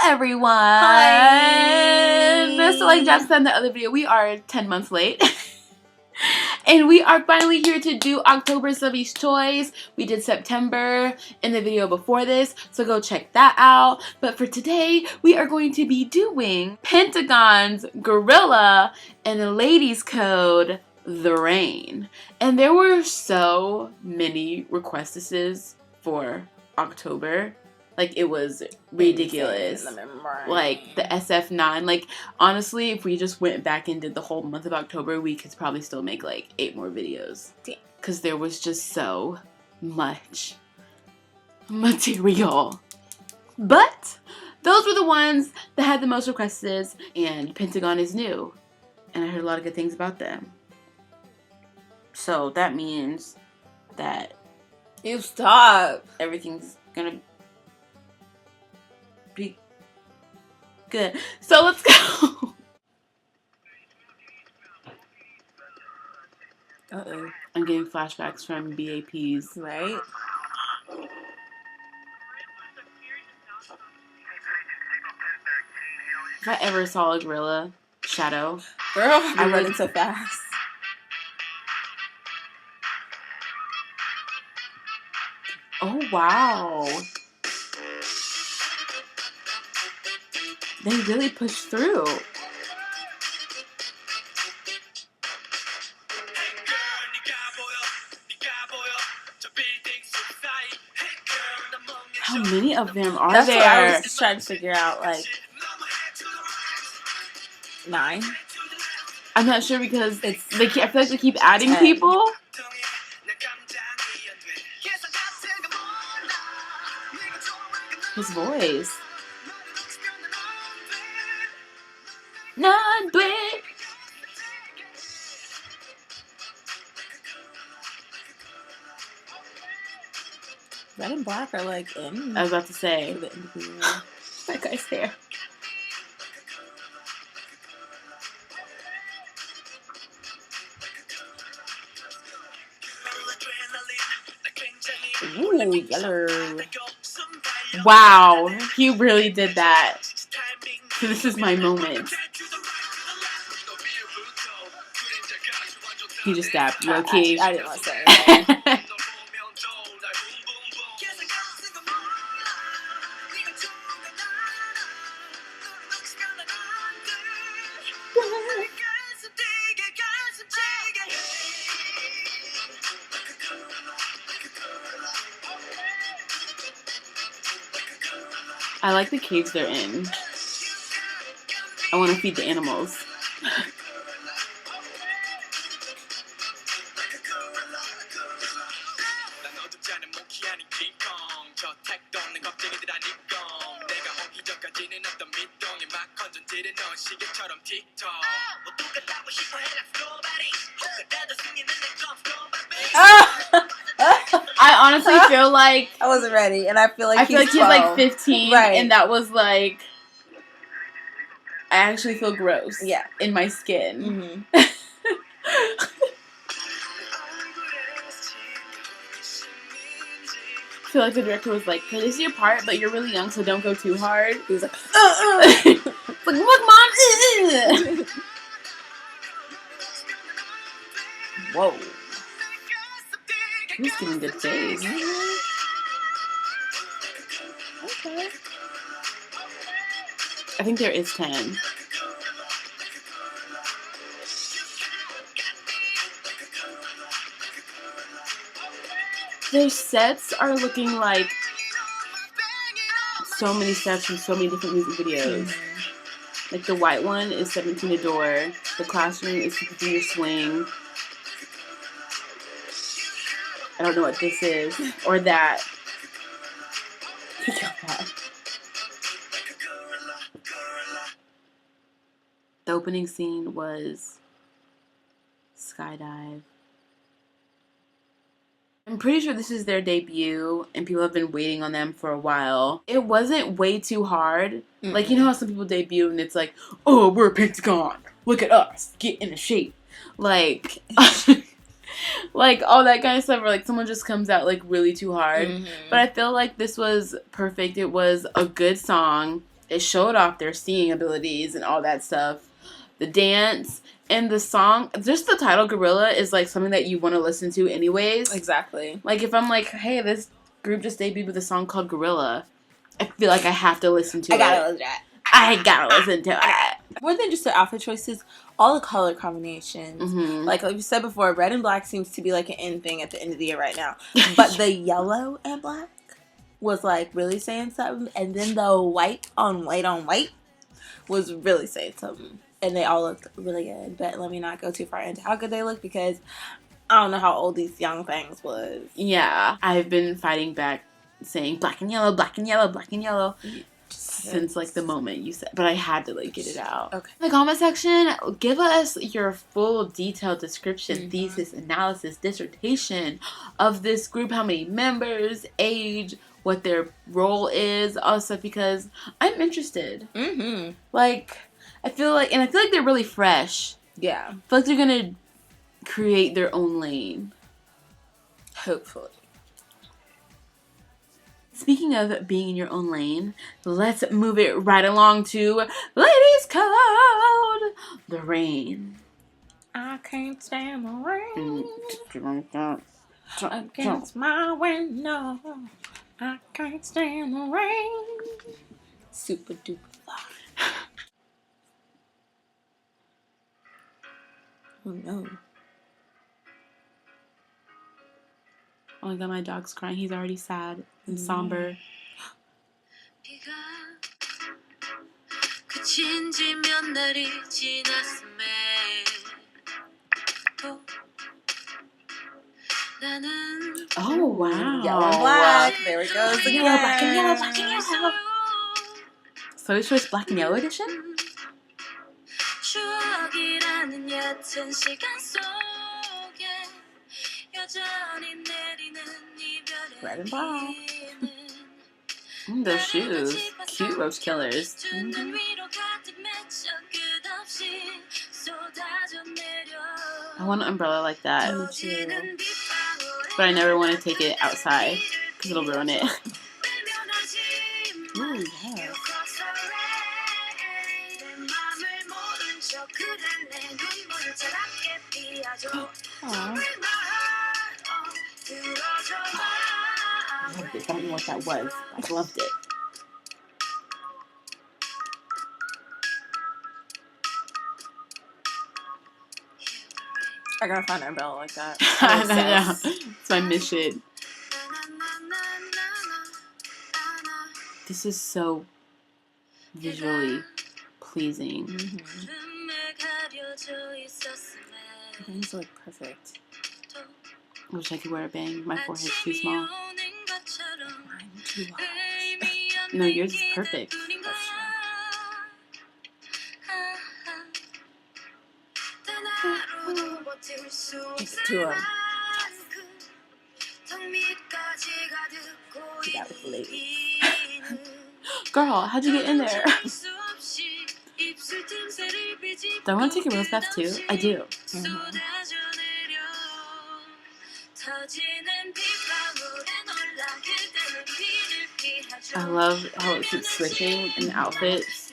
everyone. Hi. So like Jess said in the other video, we are 10 months late. And we are finally here to do October Subbies Choice. We did September in the video before this, so go check that out. But for today, we are going to be doing Pentagon's Gorilla and the Ladies Code, The Rain. And there were so many requests for October. Like, it was ridiculous. Like, the SF9. Like, honestly, if we just went back and did the whole month of October, we could probably still make, like, 8 more videos. Because there was just so much material. But those were the ones that had the most requests, and Pentagon is new. And I heard a lot of good things about them. So, that means that... You stop. Everything's gonna be good. So let's go. Uh-oh. I'm getting flashbacks from BAPs. Right? If I ever saw a gorilla shadow, Girl, I'm running so fast. Oh wow. They really pushed through. How many of them are That's there? what I was just trying to figure out, like 9. I'm not sure because I feel like they keep adding 10. people. His voice. Not big. Red and black are like in. I was about to say. That guy's there. Ooh, yellow. Wow, he really did that. This is my moment. He just dabbed, low key. I didn't want to say anything. I like the caves they're in. I want to feed the animals. I honestly feel like I wasn't ready, and I feel like he's like 15, right? And that was like, I actually feel gross. Yeah, in my skin. Mm-hmm. I feel like the director was like, "Okay, this is your part, but you're really young, so don't go too hard." He was like, Like, look, mom. Whoa. He's getting good face. Okay. I think there is 10. Their sets are looking like so many sets from so many different music videos. Mm-hmm. Like the white one is 17 Adore. The classroom is 53 Your Swing. I don't know what this is. Or that. The opening scene was Skydive. I'm pretty sure this is their debut, and people have been waiting on them for a while. It wasn't way too hard. Mm-hmm. Like, you know how some people debut and it's like, oh, we're Pentagon. Look at us. Get into shape. Like, like all that kind of stuff, where like someone just comes out like really too hard. Mm-hmm. But I feel like this was perfect. It was a good song. it showed off their singing abilities and all that stuff. The dance and the song, just the title Gorilla is like something that you want to listen to anyways. Exactly. Like if I'm like, hey, this group just debuted with a song called Gorilla, I feel like I have to listen to it. I gotta listen to it. More than just the outfit choices, all the color combinations. Mm-hmm. Like we said before, red and black seems to be like an in thing at the end of the year right now. But the yellow and black was like really saying something. And then the white on white was really saying something. And they all looked really good. But let me not go too far into how good they look because I don't know how old these young things was. Yeah. I've been fighting back saying black and yellow, black and yellow, black and yellow. Since like the moment you said, but I had to like get it out. Okay. In the comment section, give us your full detailed description, thesis, analysis, dissertation of this group, how many members, age, what their role is, all stuff, because I'm interested. Mm-hmm. Like, I feel like they're really fresh. Yeah. I feel like they're gonna create their own lane. Hopefully. Speaking of being in your own lane, let's move it right along to Ladies Code, The Rain. I can't stand the rain against my window. I can't stand the rain. Super duper fly. Oh no. Oh my god, my dog's crying. He's already sad and somber. Oh wow. Yellow and black. There it goes again. Yellow, black and yellow, black and yellow. Subbies Choice Black and Yellow Edition? Red and black. Those shoes. Cute roach killers. Mm-hmm. I want an umbrella like that. Me too. But I never want to take it outside because it'll ruin it. Ooh, yeah. Aww. I loved it. I don't know what that was. I loved it. I gotta find an umbrella like that. I know. It's my mission. This is so visually pleasing. Mm-hmm. Things look perfect. I wish I could wear a bang. My forehead's too small. Mine too large. No, yours is perfect. Just two of them. You got it, lady. Girl, how'd you get in there? Do I want to take a rose bath too? I do. Mm-hmm. I love how it keeps switching in the outfits.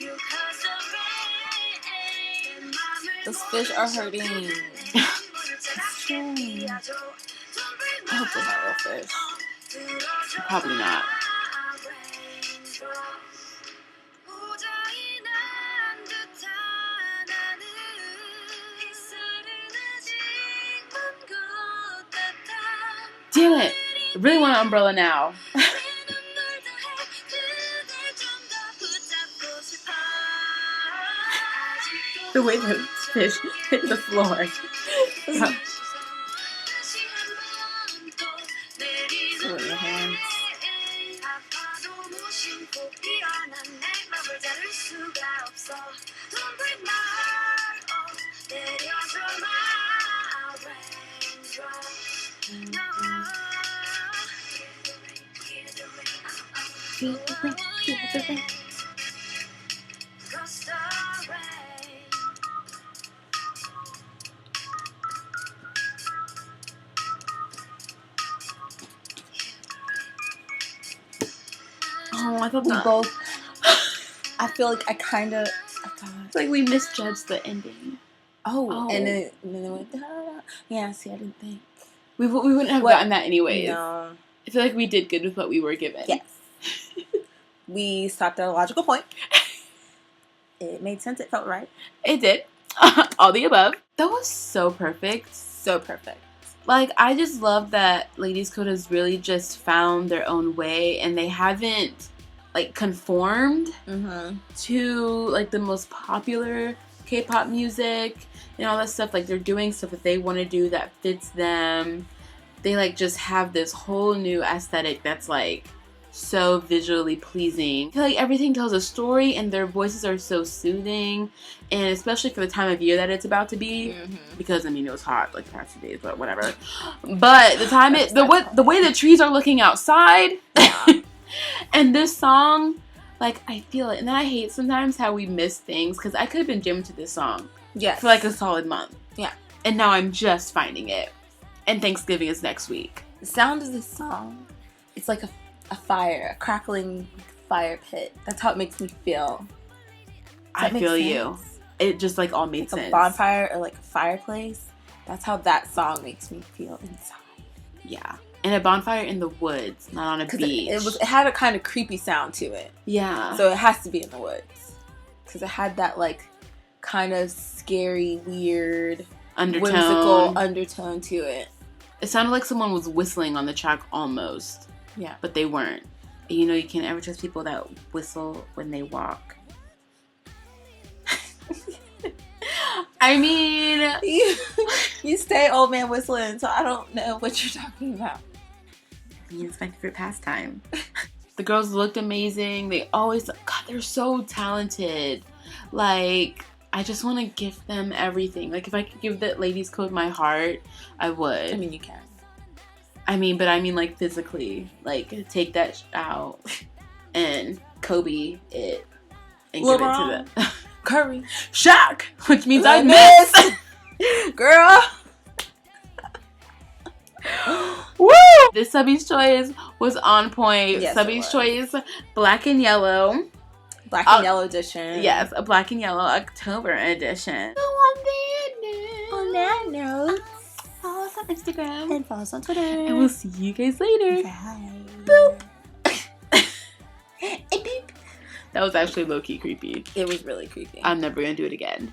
Those fish are hurting. I hope they're not real fish. Probably not. Damn it! I really want an umbrella now. The way the fish hit the floor. Put your hands. Oh, I thought We both I feel like I kind of... It's like we misjudged the ending. Oh. And then it went... Yeah, see, I didn't think. We wouldn't have gotten that anyways. No. I feel like we did good with what we were given. Yes. We stopped at a logical point. It made sense. It felt right. It did. All the above. That was so perfect. So perfect. Like, I just love that Ladies Code has really just found their own way, and they haven't, like, conformed to, like, the most popular K-pop music and all that stuff. Like, they're doing stuff that they want to do that fits them. They, like, just have this whole new aesthetic that's, like, so visually pleasing. I feel like everything tells a story, and their voices are so soothing, and especially for the time of year that it's about to be, because I mean it was hot like the past few days, but whatever. But the way the trees are looking outside, and this song, like, I feel it. And then I hate sometimes how we miss things, because I could have been jamming to this song for like a solid month. Yeah, and now I'm just finding it, and Thanksgiving is next week. The sound of this song, it's like a fire, a crackling fire pit. That's how it makes me feel. I feel you. It just, like, all made sense. A bonfire or, like, a fireplace. That's how that song makes me feel inside. Yeah. And a bonfire in the woods, not on a beach. It had a kind of creepy sound to it. Yeah. So it has to be in the woods. Because it had that, like, kind of scary, weird, whimsical undertone to it. It sounded like someone was whistling on the track almost. Yeah. But they weren't. You know, you can't ever trust people that whistle when they walk. I mean... you stay old man whistling, so I don't know what you're talking about. I mean, it's my favorite pastime. The girls looked amazing. They always... God, they're so talented. Like, I just want to gift them everything. Like, if I could give the Ladies Code my heart, I would. I mean, you can. But I mean, like, physically. Like, take that out and Kobe it and LeBron, give it to the... Curry. Shaq! Which means I miss! Girl! Woo! This Subbies choice was on point. Yes, Subbies choice, black and yellow. Black and yellow edition. Yes, a black and yellow October edition. So on that note, follow us on Instagram. And follow us on Twitter. And we'll see you guys later. Bye. Boop. That was actually low-key creepy. It was really creepy. I'm never gonna do it again.